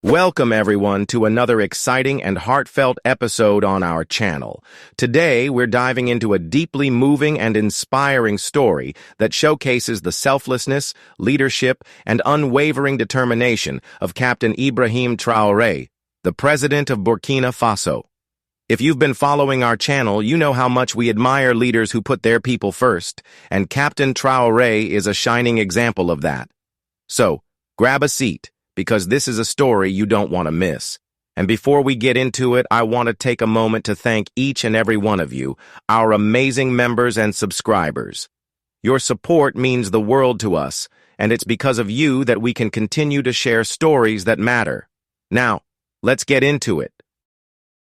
Welcome everyone to another exciting and heartfelt episode on our channel. Today, we're diving into a deeply moving and inspiring story that showcases the selflessness, leadership, and unwavering determination of Captain Ibrahim Traoré, the president of Burkina Faso. If you've been following our channel, you know how much we admire leaders who put their people first, and Captain Traoré is a shining example of that. So, grab a seat, because this is a story you don't want to miss. And before we get into it, I want to take a moment to thank each and every one of you, our amazing members and subscribers. Your support means the world to us, and it's because of you that we can continue to share stories that matter. Now, let's get into it.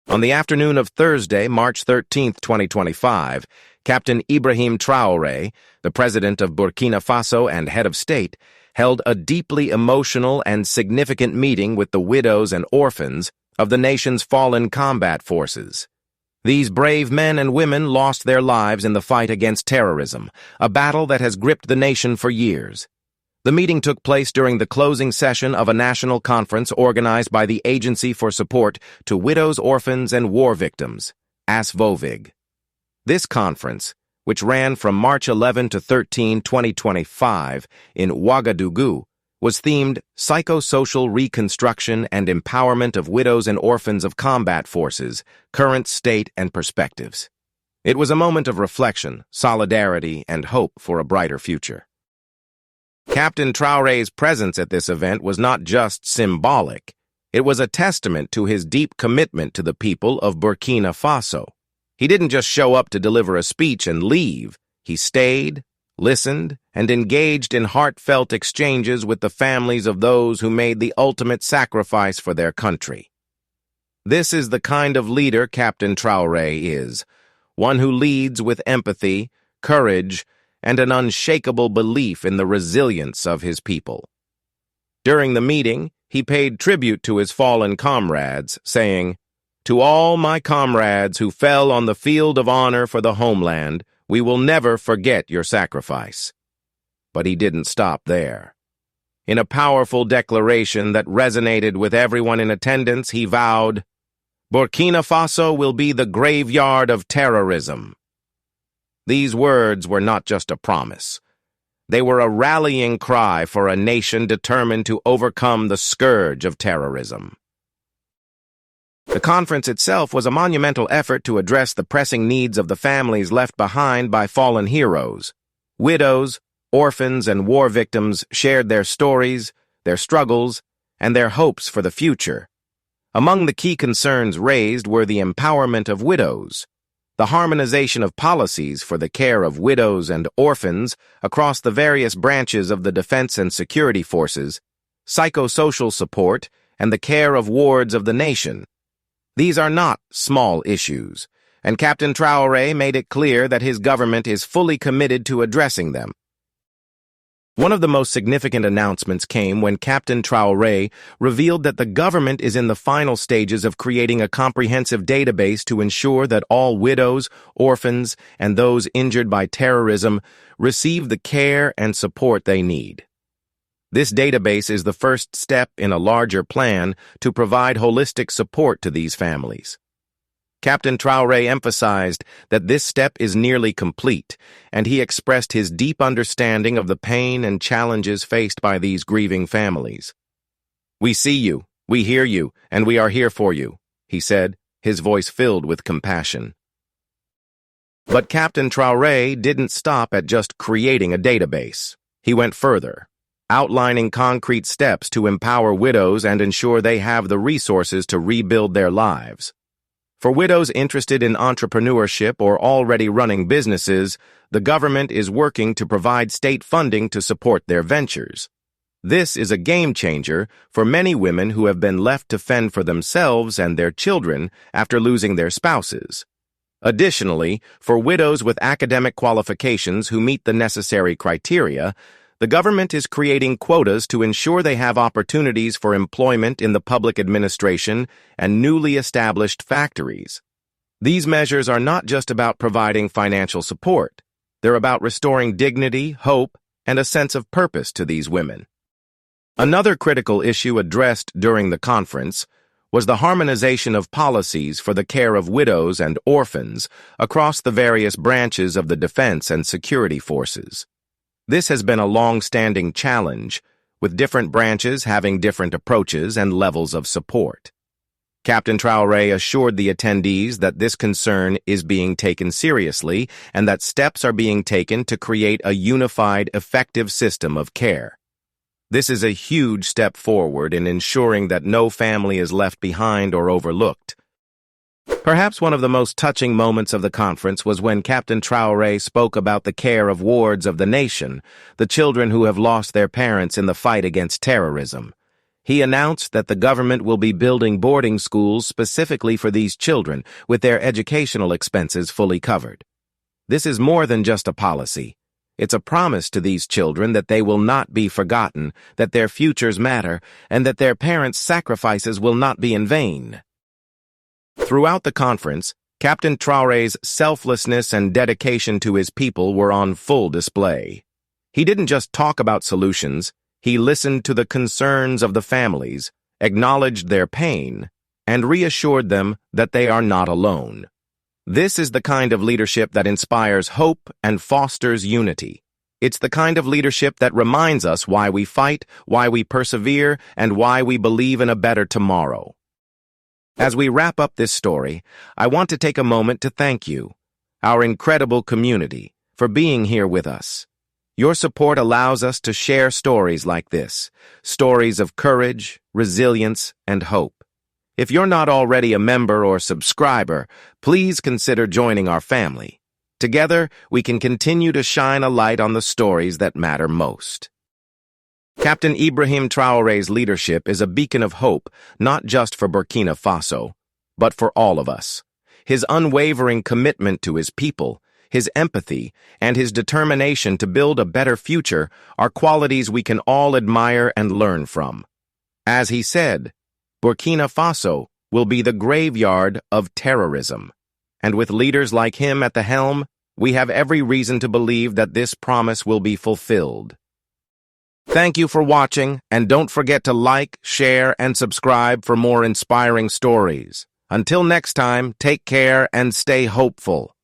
On the afternoon of Thursday, March 13, 2025, Captain Ibrahim Traoré, the president of Burkina Faso and head of state, held a deeply emotional and significant meeting with the widows and orphans of the nation's fallen combat forces. These brave men and women lost their lives in the fight against terrorism, a battle that has gripped the nation for years. The meeting took place during the closing session of a national conference organized by the Agency for Support to Widows, Orphans, and War Victims, ASVOVIG. This conference, which ran from March 11 to 13, 2025, in Ouagadougou, was themed Psychosocial Reconstruction and Empowerment of Widows and Orphans of Combat Forces, Current State and Perspectives. It was a moment of reflection, solidarity, and hope for a brighter future. Captain Traoré's presence at this event was not just symbolic. It was a testament to his deep commitment to the people of Burkina Faso. He didn't just show up to deliver a speech and leave. He stayed, listened, and engaged in heartfelt exchanges with the families of those who made the ultimate sacrifice for their country. This is the kind of leader Captain Traoré is, one who leads with empathy, courage, and an unshakable belief in the resilience of his people. During the meeting, he paid tribute to his fallen comrades, saying, "To all my comrades who fell on the field of honor for the homeland, we will never forget your sacrifice." But he didn't stop there. In a powerful declaration that resonated with everyone in attendance, he vowed, "Burkina Faso will be the graveyard of terrorism." These words were not just a promise. They were a rallying cry for a nation determined to overcome the scourge of terrorism. The conference itself was a monumental effort to address the pressing needs of the families left behind by fallen heroes. Widows, orphans, and war victims shared their stories, their struggles, and their hopes for the future. Among the key concerns raised were the empowerment of widows, the harmonization of policies for the care of widows and orphans across the various branches of the defense and security forces, psychosocial support, and the care of wards of the nation. These are not small issues, and Captain Traoré made it clear that his government is fully committed to addressing them. One of the most significant announcements came when Captain Traoré revealed that the government is in the final stages of creating a comprehensive database to ensure that all widows, orphans, and those injured by terrorism receive the care and support they need. This database is the first step in a larger plan to provide holistic support to these families. Captain Traoré emphasized that this step is nearly complete, and he expressed his deep understanding of the pain and challenges faced by these grieving families. "We see you, we hear you, and we are here for you," he said, his voice filled with compassion. But Captain Traoré didn't stop at just creating a database. He went further, outlining concrete steps to empower widows and ensure they have the resources to rebuild their lives. For widows interested in entrepreneurship or already running businesses, the government is working to provide state funding to support their ventures. This is a game changer for many women who have been left to fend for themselves and their children after losing their spouses. Additionally, for widows with academic qualifications who meet the necessary criteria, the government is creating quotas to ensure they have opportunities for employment in the public administration and newly established factories. These measures are not just about providing financial support. They're about restoring dignity, hope, and a sense of purpose to these women. Another critical issue addressed during the conference was the harmonization of policies for the care of widows and orphans across the various branches of the defense and security forces. This has been a long-standing challenge, with different branches having different approaches and levels of support. Captain Traoré assured the attendees that this concern is being taken seriously and that steps are being taken to create a unified, effective system of care. This is a huge step forward in ensuring that no family is left behind or overlooked. Perhaps one of the most touching moments of the conference was when Captain Traoré spoke about the care of wards of the nation, the children who have lost their parents in the fight against terrorism. He announced that the government will be building boarding schools specifically for these children, with their educational expenses fully covered. This is more than just a policy. It's a promise to these children that they will not be forgotten, that their futures matter, and that their parents' sacrifices will not be in vain. Throughout the conference, Captain Traoré's selflessness and dedication to his people were on full display. He didn't just talk about solutions, he listened to the concerns of the families, acknowledged their pain, and reassured them that they are not alone. This is the kind of leadership that inspires hope and fosters unity. It's the kind of leadership that reminds us why we fight, why we persevere, and why we believe in a better tomorrow. As we wrap up this story, I want to take a moment to thank you, our incredible community, for being here with us. Your support allows us to share stories like this, stories of courage, resilience, and hope. If you're not already a member or subscriber, please consider joining our family. Together, we can continue to shine a light on the stories that matter most. Captain Ibrahim Traoré's leadership is a beacon of hope, not just for Burkina Faso, but for all of us. His unwavering commitment to his people, his empathy, and his determination to build a better future are qualities we can all admire and learn from. As he said, Burkina Faso will be the graveyard of terrorism. And with leaders like him at the helm, we have every reason to believe that this promise will be fulfilled. Thank you for watching, and don't forget to like, share, and subscribe for more inspiring stories. Until next time, take care and stay hopeful.